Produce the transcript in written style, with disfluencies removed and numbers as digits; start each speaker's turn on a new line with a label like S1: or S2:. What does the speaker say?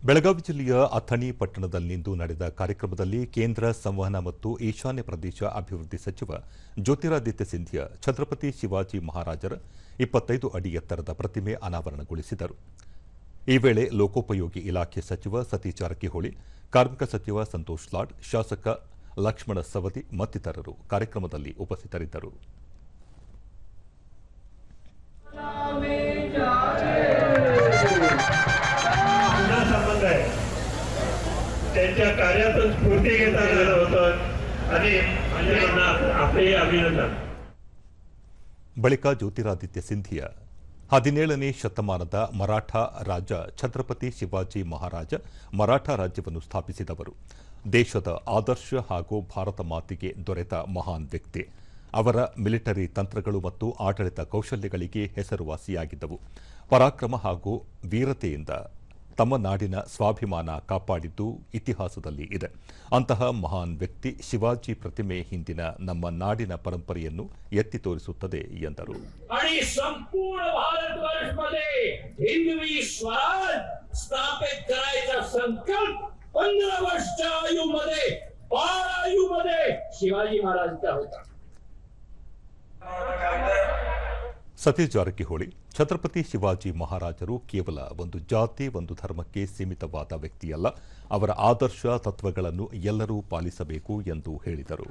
S1: ಬೆಳಗಾವಿ ಜಿಲ್ಲೆಯ ಅಥಣಿ ಪಟ್ಟಣದಲ್ಲಿಂದು ನಡೆದ ಕಾರ್ಯಕ್ರಮದಲ್ಲಿ ಕೇಂದ್ರ ಸಂವಹನ ಮತ್ತು ಈಶಾನ್ಯ ಪ್ರದೇಶ ಅಭಿವೃದ್ಧಿ ಸಚಿವ ಜ್ಯೋತಿರಾದಿತ್ಯ ಸಿಂಧಿಯಾ ಛತ್ರಪತಿ ಶಿವಾಜಿ ಮಹಾರಾಜರ 25 ಅಡಿ ಎತ್ತರದ ಪ್ರತಿಮೆ ಅನಾವರಣಗೊಳಿಸಿದರು. ಈ ವೇಳೆ ಲೋಕೋಪಯೋಗಿ ಇಲಾಖೆ ಸಚಿವ ಸತೀಶ್ ಜಾರಕಿಹೊಳಿ, ಕಾರ್ಮಿಕ ಸಚಿವ ಸಂತೋಷ್ ಲಾಡ್, ಶಾಸಕ ಲಕ್ಷ್ಮಣ ಸವದಿ ಮತ್ತಿತರರು ಕಾರ್ಯಕ್ರಮದಲ್ಲಿ ಉಪಸ್ಥಿತರಿದ್ದರು.
S2: त्यांच्या कार्यातून स्फूर्ती घेता आलेलं होतं आणि आपले अभिनंदन.
S1: ಬಳಿಕ ಜ್ಯೋತಿರಾದಿತ್ಯ ಸಿಂಧಿಯಾ 17ನೇ ಶತಮಾನದ ಮರಾಠ ರಾಜ ಛತ್ರಪತಿ ಶಿವಾಜಿ ಮಹಾರಾಜ ಮರಾಠ ರಾಜ್ಯವನ್ನು ಸ್ಥಾಪಿಸಿದವರು. ದೇಶದ ಆದರ್ಶ ಹಾಗೂ ಭಾರತ ಮಾತೆಗೆ ದೊರೆತ ಮಹಾನ್ ವ್ಯಕ್ತಿ. ಅವರ ಮಿಲಿಟರಿ ತಂತ್ರಗಳು ಮತ್ತು ಆಡಳಿತ ಕೌಶಲ್ಯಗಳಿಗೆ ಹೆಸರುವಾಸಿಯಾಗಿದ್ದವು. ಪರಾಕ್ರಮ ಹಾಗೂ ವೀರತೆಯಿಂದ ತಮ್ಮ ನಾಡಿನ ಸ್ವಾಭಿಮಾನ ಕಾಪಾಡಿದ್ದು ಇತಿಹಾಸದಲ್ಲಿ ಇದೆ. ಅಂತಹ ಮಹಾನ್ ವ್ಯಕ್ತಿ ಶಿವಾಜಿ ಪ್ರತಿಮೆ ಹಿಂದಿನ ನಮ್ಮ ನಾಡಿನ ಪರಂಪರೆಯನ್ನು ಎತ್ತಿ ತೋರಿಸುತ್ತದೆ ಎಂದರು.
S2: संपूर्ण भारतवर्षमध्ये हिंदवी स्वराज स्थापित करायचा संकल्प 15 वर्षाच्या आयुमध्ये बाळायुमध्ये शिवाजी महाराजांचा होता.
S1: ಸತೀಶ್ ಜಾರಕಿಹೊಳಿ, ಛತ್ರಪತಿ ಶಿವಾಜಿ ಮಹಾರಾಜರು ಕೇವಲ ಒಂದು ಜಾತಿ ಒಂದು ಧರ್ಮಕ್ಕೆ ಸೀಮಿತವಾದ ವ್ಯಕ್ತಿಯಲ್ಲ, ಅವರ ಆದರ್ಶ ತತ್ವಗಳನ್ನು ಎಲ್ಲರೂ ಪಾಲಿಸಬೇಕು ಎಂದು ಹೇಳಿದರು.